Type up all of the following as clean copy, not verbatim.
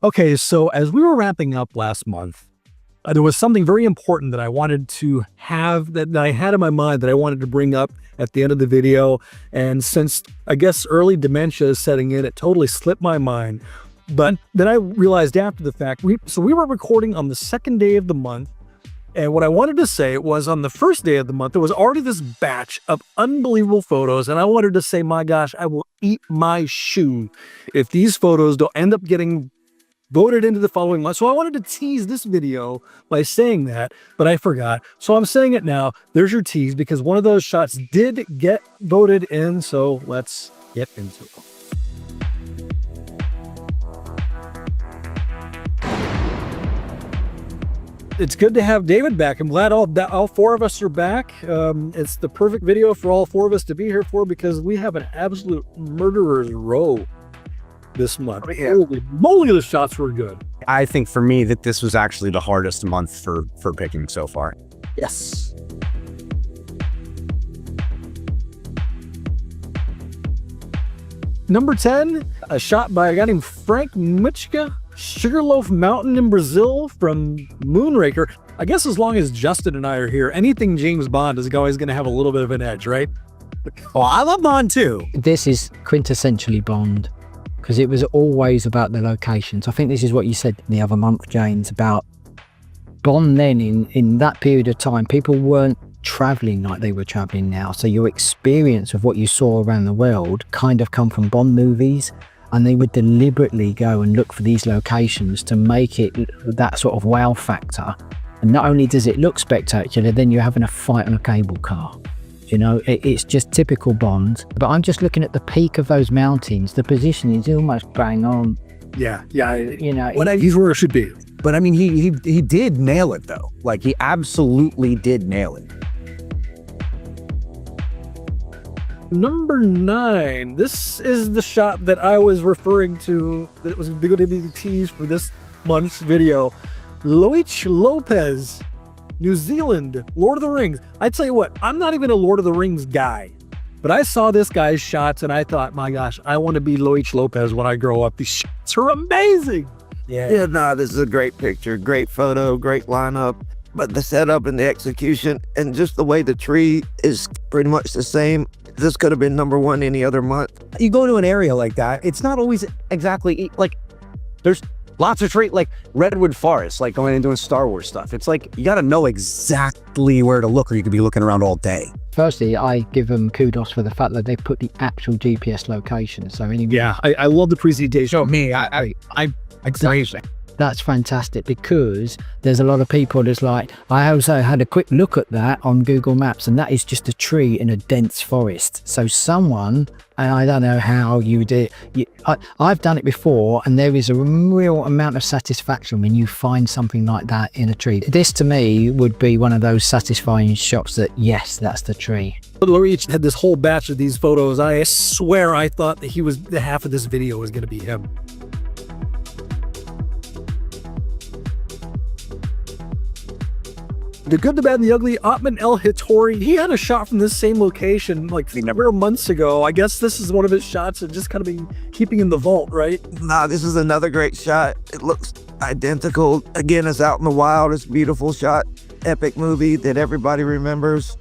Okay, so as we were wrapping up last month, there was something very important that I wanted to have that I had in my mind that I wanted to bring up at the end of the video. And since I guess early dementia is setting in, it totally slipped my mind. But then I realized after the fact, we were recording on the second day of the month. And what I wanted to say was on the first day of the month, there was already this batch of unbelievable photos. And I wanted to say, my gosh, I will eat my shoe if these photos don't end up getting voted into the following month. So I wanted to tease this video by saying that, but I forgot. So I'm saying it now. There's your tease because one of those shots did get voted in. So let's get into it. It's good to have David back. I'm glad all four of us are back. It's the perfect video for all four of us to be here for because we have an absolute murderer's row this month. Yeah. Holy moly, the shots were good. I think for me that this was actually the hardest month for picking so far. Yes. Number 10, a shot by a guy named Frank Michka. Sugarloaf Mountain in Brazil from Moonraker. I guess as long as Justin and I are here, anything James Bond is always going to have a little bit of an edge, right? Oh, I love Bond too. This is quintessentially Bond because it was always about the locations. I think this is what you said the other month, James, about Bond then in that period of time. People weren't traveling like they were traveling now. So your experience of what you saw around the world kind of come from Bond movies. And they would deliberately go and look for these locations to make it that sort of wow factor. And not only does it look spectacular, then you're having a fight on a cable car. You know, it's just typical Bond. But I'm just looking at the peak of those mountains. The position is almost bang on. Yeah. You know, he's where it should be. But I mean, he did nail it though. Like he absolutely did nail it. Number 9. This is the shot that I was referring to that was going to be the tease for this month's video. Loic Lopez, New Zealand, Lord of the Rings. I tell you what, I'm not even a Lord of the Rings guy, but I saw this guy's shots and I thought, my gosh, I want to be Loic Lopez when I grow up. These shots are amazing. Yeah, this is a great picture, great photo, great lineup. But the setup and the execution and just the way the tree is pretty much the same. This could have been number 1 any other month. You go to an area like that, it's not always exactly like there's lots of trees like Redwood Forest, like going and doing Star Wars stuff. It's like you got to know exactly where to look or you could be looking around all day. Firstly, I give them kudos for the fact that they put the actual GPS location. So anyway, yeah, I love the presentation. So me, I crazy. That's fantastic because there's a lot of people that's like, I also had a quick look at that on Google Maps and that is just a tree in a dense forest. So someone, and I don't know how you do it, I've done it before and there is a real amount of satisfaction when you find something like that in a tree. This to me would be one of those satisfying shots that, yes, that's the tree. Loic had this whole batch of these photos. I swear I thought that the half of this video was going to be him. The Good, the Bad, and the Ugly, Atman El-Hittori, he had a shot from this same location like several months ago. I guess this is one of his shots that just kind of been keeping in the vault, right? Nah, this is another great shot. It looks identical. Again, it's out in the wild. It's a beautiful shot. Epic movie that everybody remembers.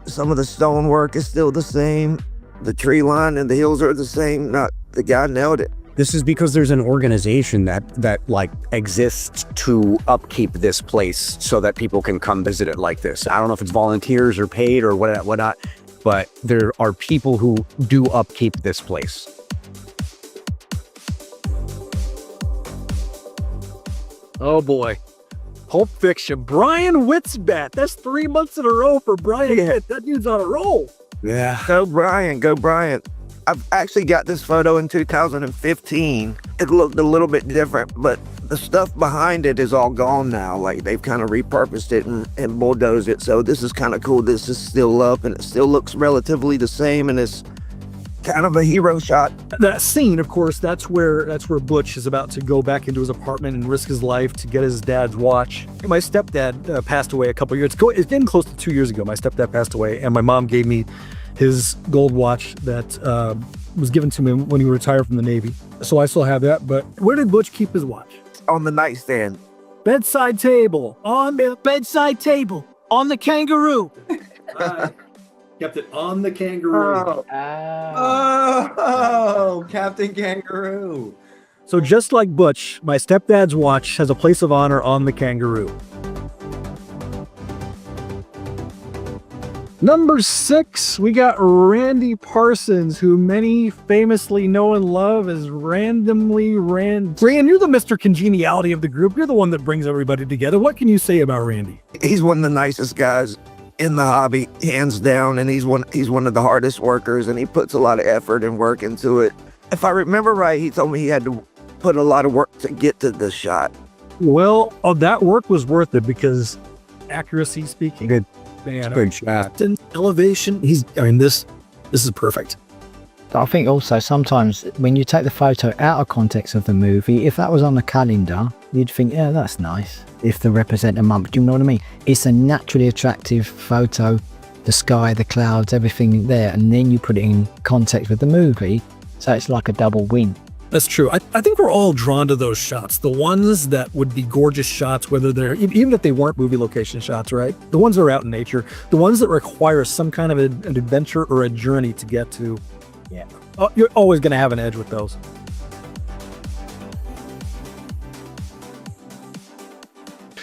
Some of the stonework is still the same. The tree line and the hills are the same. The guy nailed it. This is because there's an organization that like exists to upkeep this place so that people can come visit it like this. I don't know if it's volunteers or paid or whatnot, but there are people who do upkeep this place. Oh boy. Pulp Fiction. Brian Witzbat. That's 3 months in a row for Brian. Yeah. That dude's on a roll. Yeah. Go Brian, go Brian. I've actually got this photo in 2015. It looked a little bit different, but the stuff behind it is all gone now. Like they've kind of repurposed it and bulldozed it. So this is kind of cool. This is still up and it still looks relatively the same. And it's kind of a hero shot. That scene, of course, that's where Butch is about to go back into his apartment and risk his life to get his dad's watch. My stepdad passed away a couple years ago. It's getting close to 2 years ago. My stepdad passed away and my mom gave me his gold watch that was given to him when he retired from the Navy. So I still have that. But where did Butch keep his watch? On the nightstand. Bedside table. On the bedside table. On the kangaroo. Kept it on the kangaroo. Oh, Captain Kangaroo. So just like Butch, my stepdad's watch has a place of honor on the kangaroo. Number 6, we got Randy Parsons, who many famously know and love as Randomly Rand. Rand, you're the Mr. Congeniality of the group. You're the one that brings everybody together. What can you say about Randy? He's one of the nicest guys in the hobby, hands down, and he's one of the hardest workers, and he puts a lot of effort and work into it. If I remember right, he told me he had to put a lot of work to get to the shot. Well, that work was worth it because accuracy speaking. Good. Man, Good shot. elevation. This is perfect. I think also sometimes when you take the photo out of context of the movie, if that was on the calendar, you'd think, yeah, that's nice. If they represent a month, do you know what I mean? It's a naturally attractive photo, the sky, the clouds, everything there, and then you put it in context with the movie, so it's like a double win. That's true. I think we're all drawn to those shots. The ones that would be gorgeous shots, whether they're, even if they weren't movie location shots, right? The ones that are out in nature, the ones that require some kind of an adventure or a journey to get to. Yeah. Oh, you're always going to have an edge with those.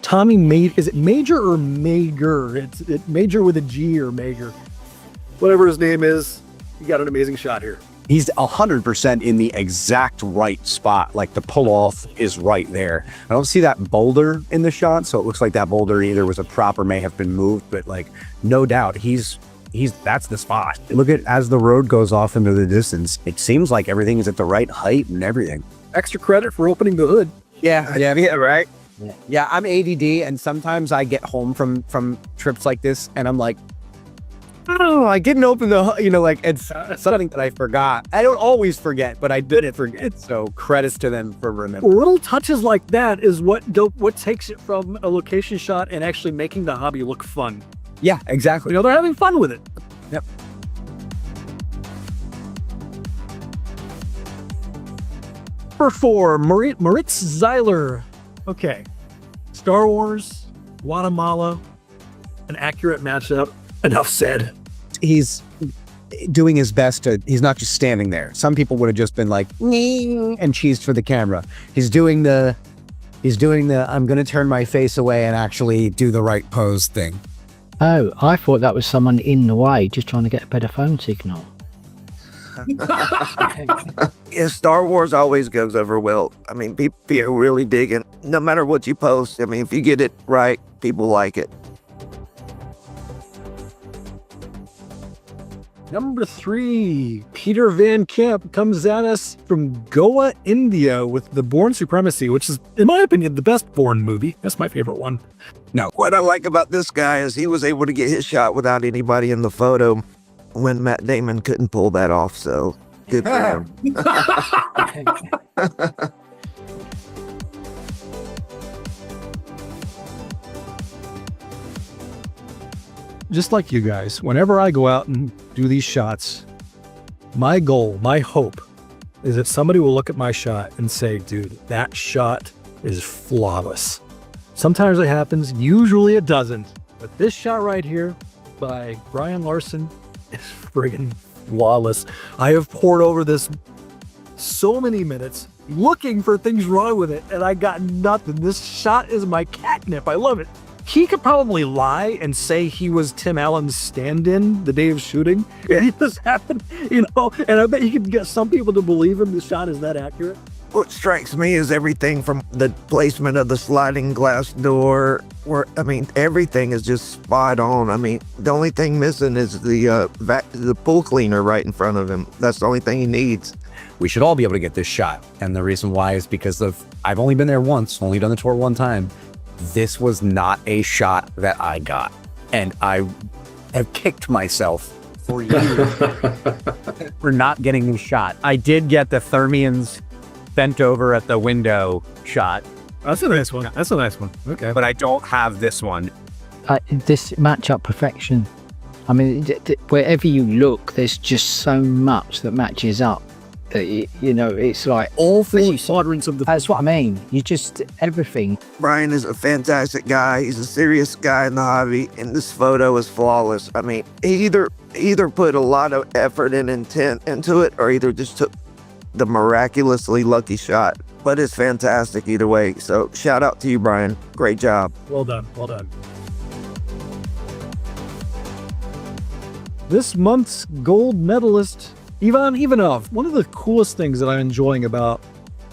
Tommy is it Major or Mager? It's Major with a G or Mager. Whatever his name is, you got an amazing shot here. He's 100% in the exact right spot. Like the pull off is right there. I don't see that boulder in the shot, so it looks like that boulder either was a prop or may have been moved, but like no doubt that's the spot. Look at as the road goes off into the distance. It seems like everything is at the right height and everything. Extra credit for opening the hood. Yeah, right. Yeah, I'm ADD, and sometimes I get home from trips like this, and I'm like, I don't know, I didn't open the, it's something that I forgot. I don't always forget, but I didn't forget. So credits to them for remembering. Little touches like that is what takes it from a location shot and actually making the hobby look fun. Yeah, exactly. They're having fun with it. Yep. Number 4, Moritz Zeiler. Okay. Star Wars, Guatemala, an accurate matchup. Enough said. He's doing his best he's not just standing there. Some people would have just been like, and cheesed for the camera. He's doing the, I'm going to turn my face away and actually do the right pose thing. Oh, I thought that was someone in the way, just trying to get a better phone signal. Yeah, Star Wars always goes over well. I mean, people are really digging, no matter what you post. I mean, if you get it right, people like it. Number 3, Peter Van Camp comes at us from Goa, India with The Bourne Supremacy, which is, in my opinion, the best Bourne movie. That's my favorite one. No, what I like about this guy is he was able to get his shot without anybody in the photo when Matt Damon couldn't pull that off, so good for him. Just like you guys, whenever I go out and do these shots, my goal, my hope, is that somebody will look at my shot and say, dude, that shot is flawless. Sometimes it happens, usually it doesn't. But this shot right here by Brian Larson is friggin' flawless. I have poured over this so many minutes looking for things wrong with it, and I got nothing. This shot is my catnip. I love it. He could probably lie and say he was Tim Allen's stand-in the day of shooting. It just happened, and I bet he could get some people to believe him. The shot is that accurate. What strikes me is everything from the placement of the sliding glass door, everything is just spot on. I mean, the only thing missing is the pool cleaner right in front of him. That's the only thing he needs. We should all be able to get this shot. And the reason why is because I've only been there once, only done the tour one time. This was not a shot that I got. And I have kicked myself for years for not getting this shot. I did get the Thermians bent over at the window shot. That's a nice one. That's a nice one. Okay. But I don't have this one. This matchup perfection. I mean, wherever you look, there's just so much that matches up. You know, it's like All four quadrants of the. that's what I mean. You just everything. Brian is a fantastic guy. He's a serious guy in the hobby, and this photo is flawless. I mean, he either put a lot of effort and intent into it, or either just took the miraculously lucky shot. But it's fantastic either way. So shout out to you, Brian. Great job. Well done. Well done. This month's gold medalist, Ivan Ivanov. One of the coolest things that I'm enjoying about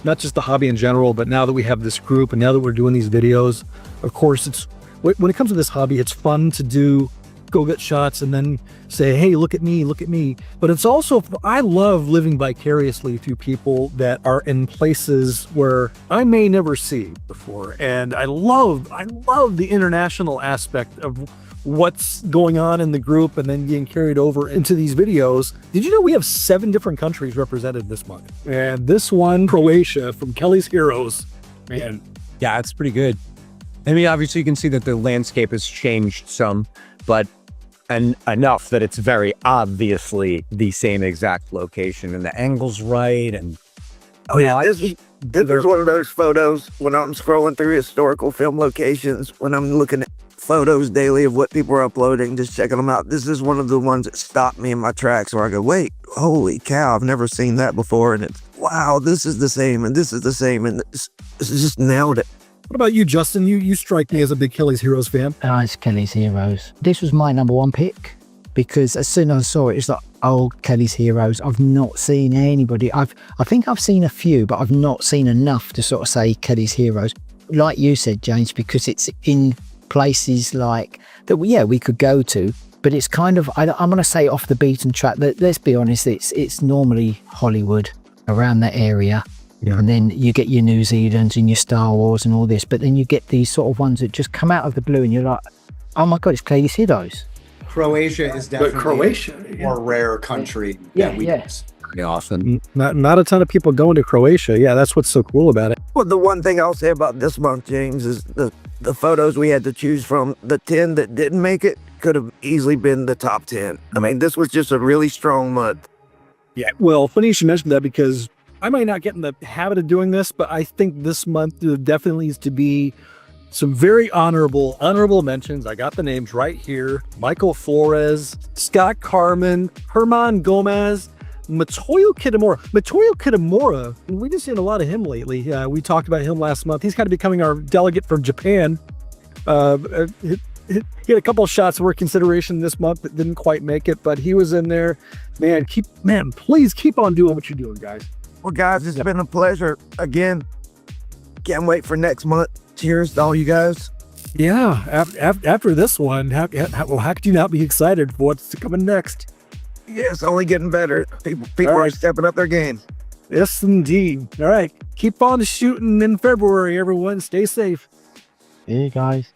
not just the hobby in general, but now that we have this group and now that we're doing these videos, of course, it's when it comes to this hobby, it's fun to do go get shots and then say, hey, look at me, look at me. But it's also, I love living vicariously through people that are in places where I may never see before. And I love the international aspect of what's going on in the group and then getting carried over into these videos. Did you know we have 7 different countries represented this month? And this one, Croatia, from Kelly's Heroes. Man, Yeah, it's pretty good. I mean, obviously you can see that the landscape has changed some, but enough that it's very obviously the same exact location and the angle's right. And Oh yeah, this is one of those photos when I'm scrolling through historical film locations, when I'm looking at photos daily of what people are uploading, just checking them out. This is one of the ones that stopped me in my tracks where I go, wait, holy cow, I've never seen that before. And it's, wow, this is the same, and this is the same, and this just nailed it. what about you, Justin? You strike me as a big Kelly's Heroes fan. It's Kelly's Heroes. This was my number 1 pick because as soon as I saw it, it's like, oh, Kelly's Heroes. I've not seen anybody. I think I've seen a few, but I've not seen enough to sort of say Kelly's Heroes. Like you said, James, because it's in places like that, yeah, we could go to, but it's kind of, I'm going to say off the beaten track. Let's be honest, it's normally Hollywood, around that area. Yeah. And then you get your New Zealands and your Star Wars and all this, but then you get these sort of ones that just come out of the blue and you're like, oh my God, it's Kelly's Heroes. Croatia is definitely a more rare country than we use. pretty awesome. Not a ton of people going to Croatia. Yeah, that's what's so cool about it. Well, the one thing I'll say about this month, James, is the photos we had to choose from, the 10 that didn't make it could have easily been the top 10. I mean, this was just a really strong month. Yeah, well, funny you should mention that because I might not get in the habit of doing this, but I think this month there definitely needs to be some very honorable mentions. I got the names right here. Michael Flores, Scott Carman, Herman Gomez, Matoyo Kitamura. Matoyo Kitamura, we've been seeing a lot of him lately. We talked about him last month. He's kind of becoming our delegate from Japan. He had a couple of shots that were consideration this month that didn't quite make it, but he was in there. Man, please keep on doing what you're doing, guys. Well, guys, it's been a pleasure. Again, can't wait for next month. Cheers to all you guys. Yeah, after this one, how could you not be excited for what's coming next? Yeah, it's only getting better. People are stepping up their game. Yes, indeed. All right, keep on shooting in February, everyone. Stay safe. Hey, guys.